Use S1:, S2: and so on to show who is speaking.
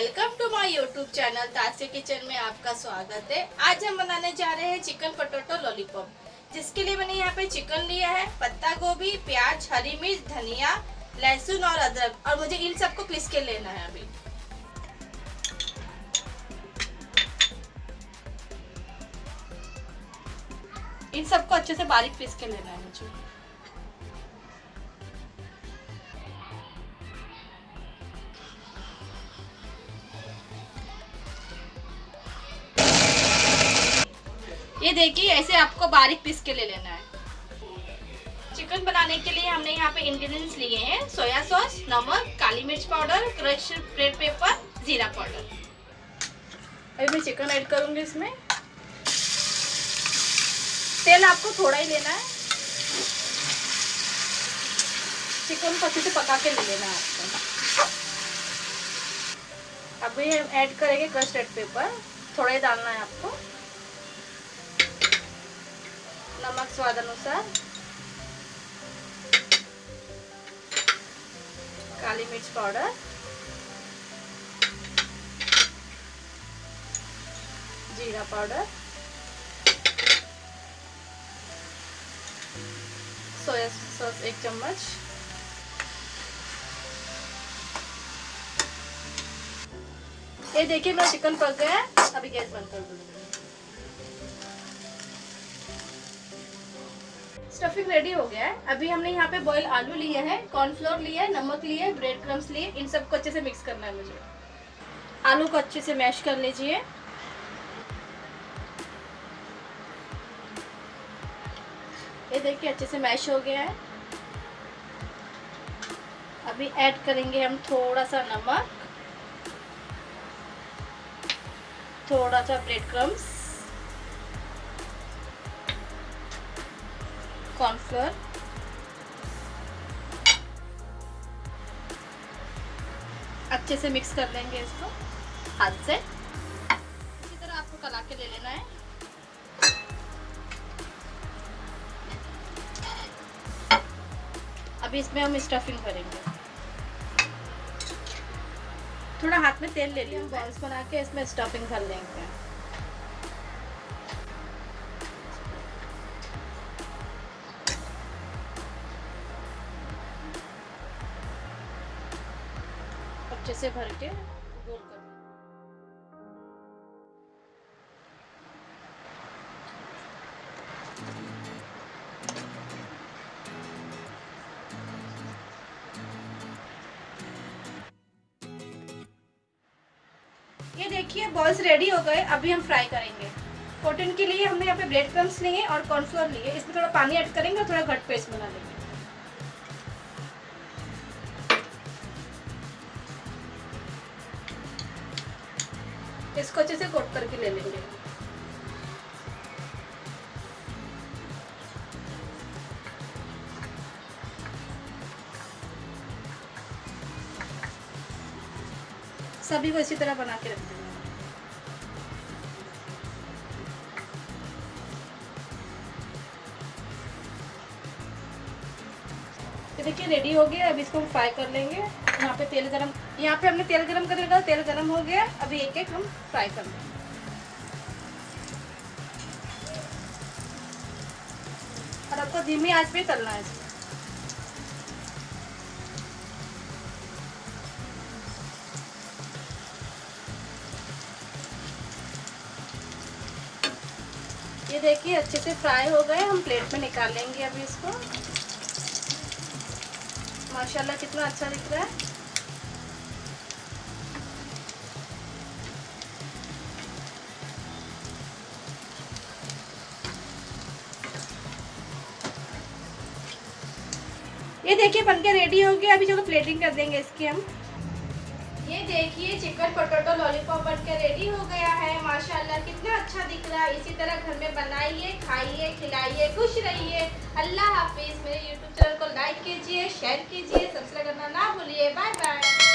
S1: Welcome to my YouTube channel Tasi kitchen में आपका स्वागत है। आज हम बनाने जा रहे हैं चिकन पोटैटो लॉलीपॉप, जिसके लिए मैंने यहाँ पे चिकन लिया है, पत्ता गोभी, प्याज, हरी मिर्च, धनिया, लहसुन और अदरक, और मुझे इन सबको पीस के लेना है। अभी इन सबको अच्छे से बारीक पीस के लेना है मुझे। ये देखिए, ऐसे आपको बारीक पीस के ले लेना है। चिकन बनाने के लिए हमने यहाँ पे इंग्रेडिएंट्स लिए हैं: सोया सॉस, नमक, काली मिर्च पाउडर, क्रश रेड पेपर, जीरा पाउडर। अभी मैं चिकन ऐड करूंगी इसमें। तेल आपको थोड़ा ही लेना है, चिकन को अच्छे से पका के ले लेना है आपको। अभी हम ऐड करेंगे क्रश रेड पेपर, थोड़ा ही डालना है आपको। नमक स्वाद अनुसार, काली मिर्च पाउडर, जीरा पाउडर, सोया सॉस 1 चम्मच, ये देखिए मेरा चिकन पक गया है। अभी गैस बंद कर दूंगी। स्टफिंग रेडी हो गया है। अभी हमने यहाँ पे बॉयल आलू लिए हैं, कॉर्नफ्लोर लिया है, नमक लिए है, ब्रेड क्रम्स लिए। इन सबको अच्छे से मिक्स करना है मुझे। आलू को अच्छे से मैश कर लीजिए। ये देखिए अच्छे से मैश हो गया है। अभी ऐड करेंगे हम थोड़ा सा नमक, थोड़ा सा ब्रेड क्रम्स, कॉर्नफ्लोर, अच्छे से मिक्स कर लेंगे इसको हाथ से। इसी तरह आपको कला के ले लेना है। अभी इसमें हम स्टफिंग करेंगे। थोड़ा हाथ में तेल ले लिया, हम बॉल्स बना के इसमें स्टफिंग कर लेंगे। अच्छे से भर के गोल कर। ये देखिए बॉल्स रेडी हो गए। अभी हम फ्राई करेंगे। कोटिंग के लिए हमने यहाँ पे ब्रेड क्रम्स लिए और कॉर्नफ्लोर लिए। इसमें थोड़ा पानी ऐड करेंगे और थोड़ा घट पेस्ट बना लेंगे। इसको अच्छे से कोट करके ले लेंगे। सभी को इसी तरह बना के रख देंगे। ये देखिए रेडी हो गया। अब इसको हम फ्राई कर लेंगे। यहाँ पे तेल गरम, यहाँ पे हमने तेल गरम कर लिया। तेल गरम हो गया। अभी एक एक हम फ्राई कर लेंगे। और आपको धीमी आंच पे तलना है इसको। ये देखिए अच्छे से फ्राई हो गए। हम प्लेट में निकाल लेंगे अभी इसको। माशाल्लाह कितना अच्छा दिख रहा है। ये देखिए बनके रेडी हो गया। अभी चलो प्लेटिंग कर देंगे इसकी हम। ये देखिए चिकन पोटैटो लॉलीपॉप बनके रेडी हो गया है। माशाल्लाह कितना अच्छा दिख रहा है। इसी तरह घर में बनाइए, खाइए, खिलाइए, खुश रहिए। अल्लाह हाफिज। मेरे यूट्यूब चैनल को लाइक कीजिए, शेयर कीजिए, सब्सक्राइब करना ना भूलिए। Bye bye.